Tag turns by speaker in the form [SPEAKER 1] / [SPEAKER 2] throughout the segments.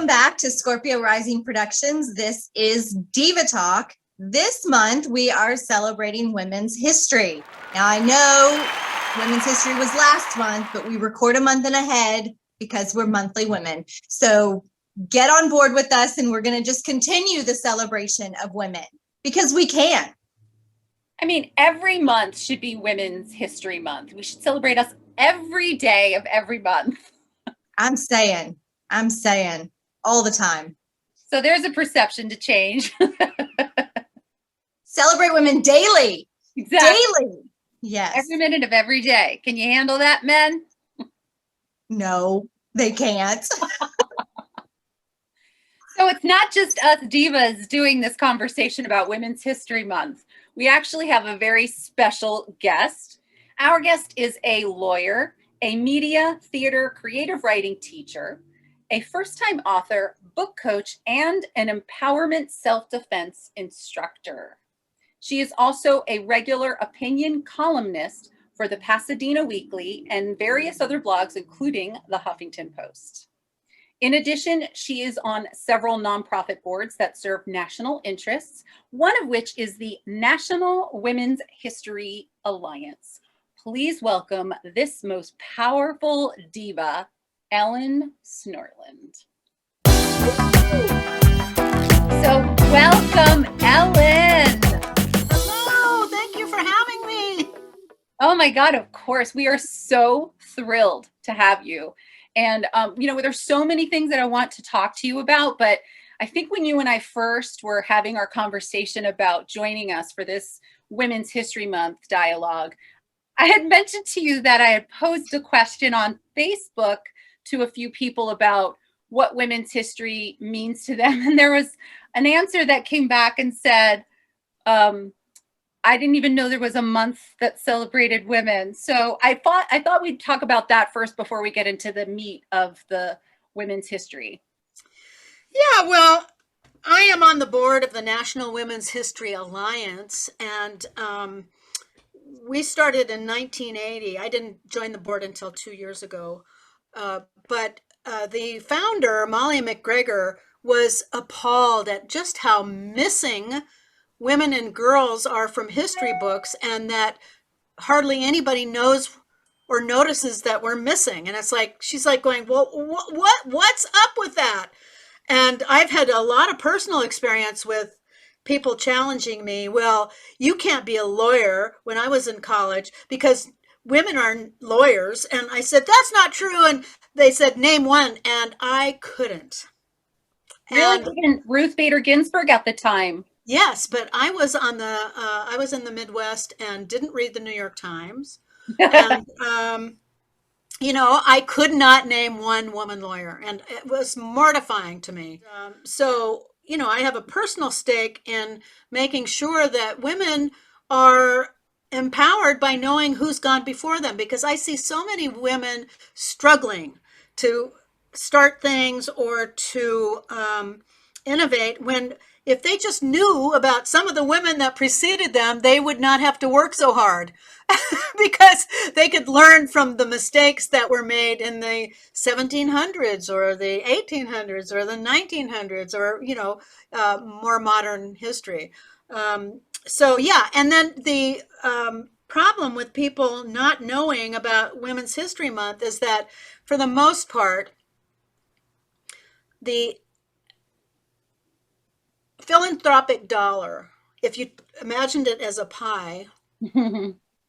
[SPEAKER 1] Welcome back to Scorpio Rising Productions. This is Diva Talk. This month, we are celebrating Women's History. Now, I know Women's History was last month, but we record a month and ahead because we're monthly women. So get on board with us, and we're going to just continue the celebration of women because we can.
[SPEAKER 2] I mean, every month should be Women's History Month. We should celebrate us every day of every month.
[SPEAKER 1] I'm saying all the time.
[SPEAKER 2] So there's a perception to change.
[SPEAKER 1] Celebrate women daily.
[SPEAKER 2] Exactly.
[SPEAKER 1] Daily. Yes.
[SPEAKER 2] Every minute of every day. Can you handle that, men?
[SPEAKER 1] No, they can't.
[SPEAKER 2] So it's not just us divas doing this conversation about Women's History Month. We actually have a very special guest. Our guest is a lawyer, a media, theater, creative writing teacher, a first-time author, book coach, and an empowerment self-defense instructor. She is also a regular opinion columnist for the Pasadena Weekly and various other blogs, including the Huffington Post. In addition, she is on several nonprofit boards that serve national interests, one of which is the National Women's History Alliance. Please welcome this most powerful diva, Ellen Snortland. So welcome, Ellen.
[SPEAKER 3] Hello, thank you for having me.
[SPEAKER 2] Oh my God, of course. We are so thrilled to have you. And, there's so many things that I want to talk to you about, but I think when you and I first were having our conversation about joining us for this Women's History Month dialogue, I had mentioned to you that I had posed a question on Facebook to a few people about what women's history means to them. And there was an answer that came back and said, I didn't even know there was a month that celebrated women. So I thought we'd talk about that first before we get into the meat of the women's history.
[SPEAKER 3] Yeah, well, I am on the board of the National Women's History Alliance, and we started in 1980. I didn't join the board until 2 years ago, but the founder, Molly MacGregor, was appalled at just how missing women and girls are from history books, and that hardly anybody knows or notices that we're missing. And it's like, she's like going, well, what's up with that? And I've had a lot of personal experience with people challenging me. Well, you can't be a lawyer when I was in college because women aren't lawyers. And I said, that's not true. And they said, name one. And I couldn't.
[SPEAKER 2] Really? Even Ruth Bader Ginsburg at the time.
[SPEAKER 3] Yes, but I was I was in the Midwest and didn't read the New York Times. And, I could not name one woman lawyer, and it was mortifying to me. So, I have a personal stake in making sure that women are empowered by knowing who's gone before them, because I see so many women struggling to start things or to innovate when, if they just knew about some of the women that preceded them, they would not have to work so hard because they could learn from the mistakes that were made in the 1700s or the 1800s or the 1900s or, more modern history. And then the problem with people not knowing about Women's History Month is that for the most part, the philanthropic dollar, if you imagined it as a pie,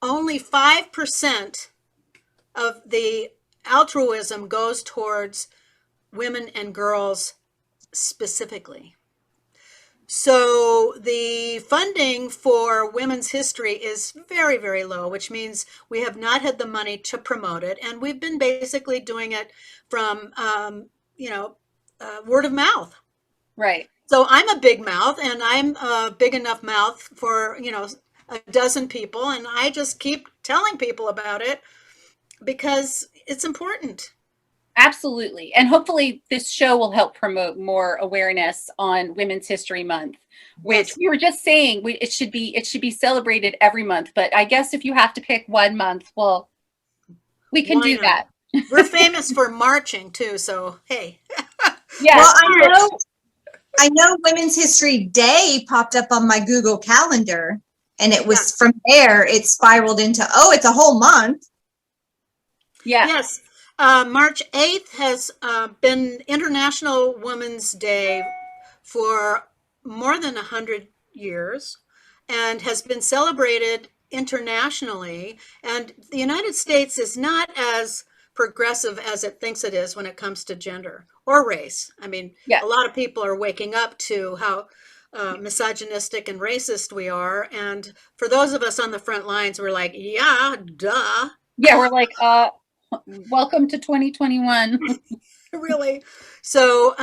[SPEAKER 3] only 5% of the altruism goes towards women and girls specifically. So the funding for women's history is very, very low, which means we have not had the money to promote it. And we've been basically doing it from, word of mouth.
[SPEAKER 2] Right.
[SPEAKER 3] So I'm a big mouth, and I'm a big enough mouth for, a dozen people. And I just keep telling people about it because it's important.
[SPEAKER 2] Absolutely. And hopefully this show will help promote more awareness on Women's History Month, which we were just saying it should be celebrated every month. But I guess if you have to pick 1 month, well, we can do that.
[SPEAKER 3] We're famous for marching too. So, hey.
[SPEAKER 2] Yes.
[SPEAKER 1] Well, I know Women's History Day popped up on my Google Calendar, and it was from there it spiraled into, oh, it's a whole month.
[SPEAKER 2] Yeah.
[SPEAKER 3] Yes. March 8th has been International Women's Day for more than 100 years and has been celebrated internationally. And the United States is not as progressive as it thinks it is when it comes to gender or race. I mean,
[SPEAKER 2] Yeah.
[SPEAKER 3] a lot of people are waking up to how misogynistic and racist we are. And for those of us on the front lines, we're like, yeah, duh.
[SPEAKER 2] Yeah, we're like, welcome to 2021.
[SPEAKER 3] Really. So,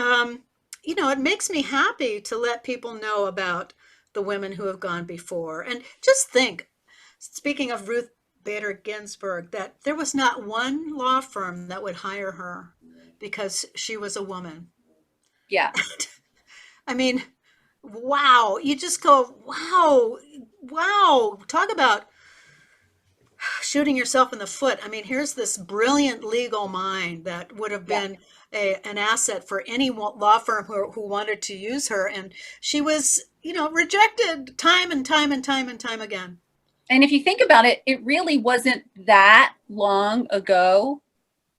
[SPEAKER 3] it makes me happy to let people know about the women who have gone before. And just think, speaking of Ruth Bader Ginsburg, that there was not one law firm that would hire her because she was a woman.
[SPEAKER 2] Yeah.
[SPEAKER 3] I mean, wow. You just go, wow, wow. Talk about shooting yourself in the foot. I mean, here's this brilliant legal mind that would have been an asset for any law firm who wanted to use her. And she was, rejected time and time and time and time again.
[SPEAKER 2] And if you think about it, it really wasn't that long ago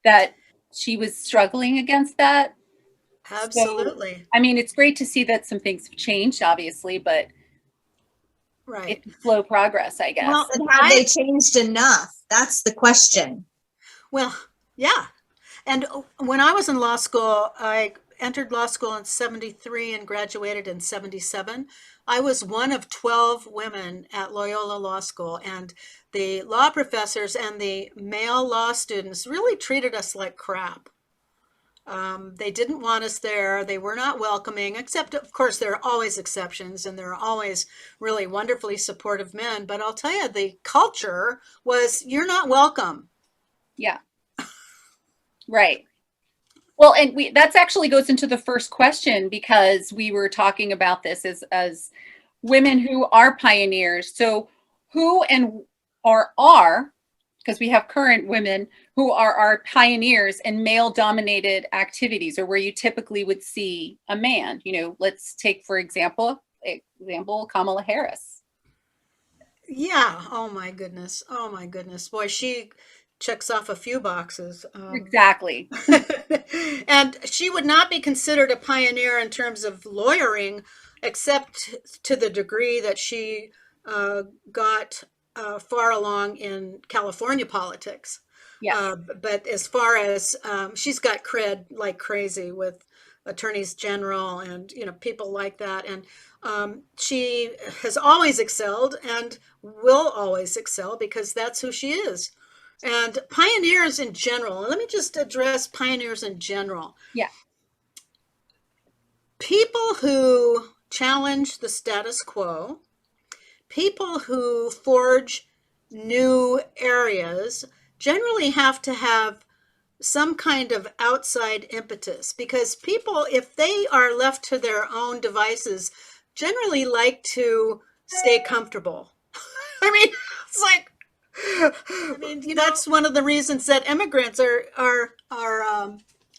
[SPEAKER 2] that she was struggling against that.
[SPEAKER 3] Absolutely.
[SPEAKER 2] So, I mean, it's great to see that some things have changed, obviously, but
[SPEAKER 3] right.
[SPEAKER 2] it's slow progress, I guess.
[SPEAKER 1] Well, and have they changed enough? That's the question.
[SPEAKER 3] Well, yeah. And when I was in law school, I entered law school in 73 and graduated in 77. I was one of 12 women at Loyola Law School, and the law professors and the male law students really treated us like crap. They didn't want us there. They were not welcoming, except, of course, there are always exceptions, and there are always really wonderfully supportive men. But I'll tell you, the culture was, you're not welcome.
[SPEAKER 2] Yeah. Right. Well, and that's actually goes into the first question, because we were talking about this as women who are pioneers. So who are, because we have current women who are our pioneers in male dominated activities, or where you typically would see a man. Let's take, for example, Kamala Harris.
[SPEAKER 3] Yeah. Oh my goodness. Boy, she checks off a few boxes.
[SPEAKER 2] Exactly.
[SPEAKER 3] And she would not be considered a pioneer in terms of lawyering, except to the degree that she got far along in California politics.
[SPEAKER 2] Yeah.
[SPEAKER 3] But as far as she's got cred like crazy with attorneys general and people like that, and she has always excelled and will always excel because that's who she is. And pioneers in general, let me just address pioneers in general.
[SPEAKER 2] Yeah.
[SPEAKER 3] People who challenge the status quo, people who forge new areas, generally have to have some kind of outside impetus, because people, if they are left to their own devices, generally like to stay comfortable. I mean, it's like, that's one of the reasons that immigrants are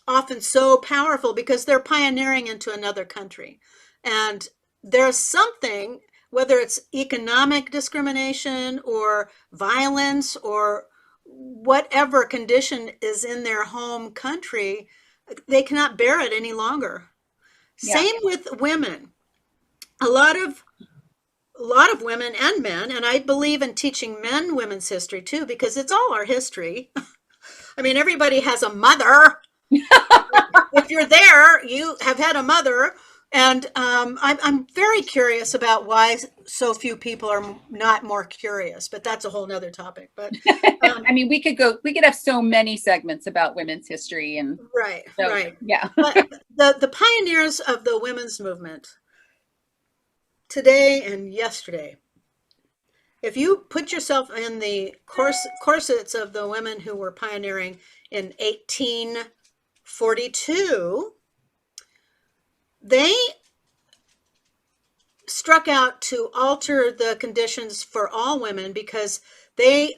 [SPEAKER 3] often so powerful, because they're pioneering into another country. And there's something, whether it's economic discrimination or violence or whatever condition is in their home country, they cannot bear it any longer. Yeah. Same with women. A lot of women and men, and I believe in teaching men women's history too, because it's all our history. I mean, everybody has a mother. If you're there, you have had a mother. And I'm very curious about why so few people are not more curious, but that's a whole nother topic. But
[SPEAKER 2] I mean, we could have so many segments about women's history, and
[SPEAKER 3] right.
[SPEAKER 2] Yeah.
[SPEAKER 3] But the pioneers of the women's movement today and yesterday, if you put yourself in the corsets of the women who were pioneering in 1842, they struck out to alter the conditions for all women, because they,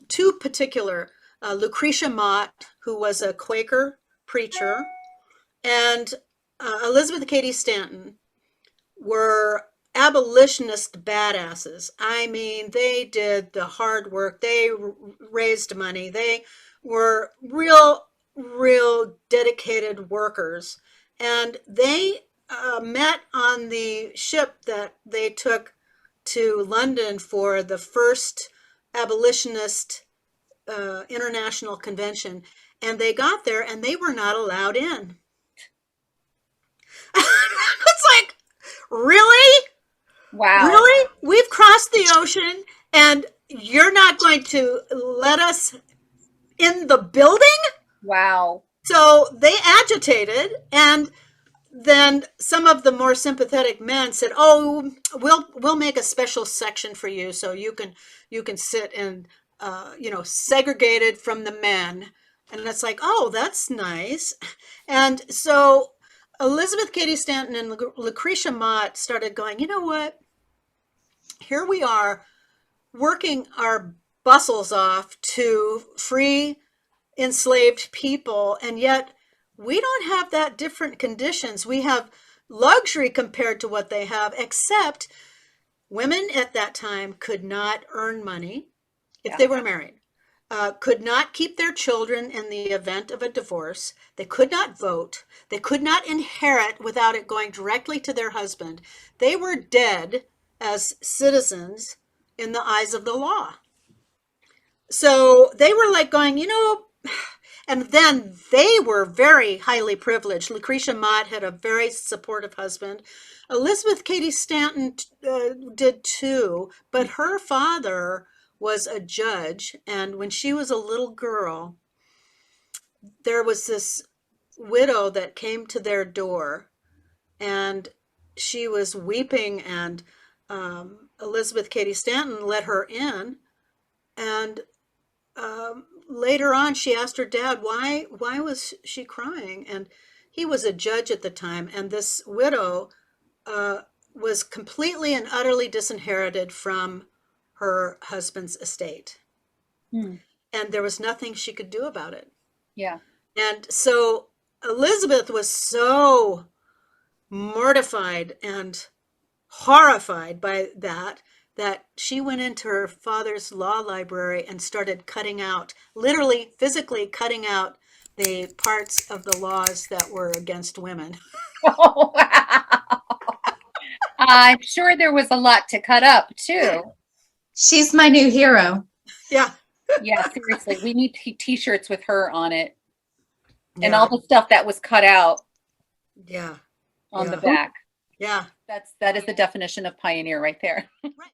[SPEAKER 3] two particular, Lucretia Mott, who was a Quaker preacher, and Elizabeth Cady Stanton were abolitionist badasses. I mean, they did the hard work. They raised money. They were real dedicated workers. And they met on the ship that they took to London for the first abolitionist international convention. And they got there and they were not allowed in. It's like, really?
[SPEAKER 2] Wow.
[SPEAKER 3] Really? We've crossed the ocean and you're not going to let us in the building?
[SPEAKER 2] Wow.
[SPEAKER 3] So they agitated, and then some of the more sympathetic men said, "Oh, we'll make a special section for you so you can sit in segregated from the men." And it's like, "Oh, that's nice." And so Elizabeth Cady Stanton and Lucretia Mott started going, "You know what? Here we are working our bustles off to free enslaved people, and yet we don't have that different conditions. We have luxury compared to what they have, except women at that time could not earn money if they were married, could not keep their children in the event of a divorce. They could not vote. They could not inherit without it going directly to their husband. They were dead as citizens in the eyes of the law." So they were like going, and then they were very highly privileged. Lucretia Mott had a very supportive husband. Elizabeth Cady Stanton did too, but her father was a judge. And when she was a little girl, there was this widow that came to their door, and she was weeping, and Elizabeth Cady Stanton let her in. And later on, she asked her dad, why was she crying? And he was a judge at the time, and this widow was completely and utterly disinherited from her husband's estate. And there was nothing she could do about it.
[SPEAKER 2] Yeah.
[SPEAKER 3] And so Elizabeth was so mortified and horrified by that she went into her father's law library and started cutting out, literally, physically cutting out the parts of the laws that were against women.
[SPEAKER 2] Oh, wow. I'm sure there was a lot to cut up too.
[SPEAKER 1] She's my new hero.
[SPEAKER 3] Yeah.
[SPEAKER 2] Yeah, seriously. We need t-shirts with her on it. And all the stuff that was cut out.
[SPEAKER 3] Yeah.
[SPEAKER 2] On the back.
[SPEAKER 3] Yeah.
[SPEAKER 2] That is the definition of pioneer right there.
[SPEAKER 3] Right.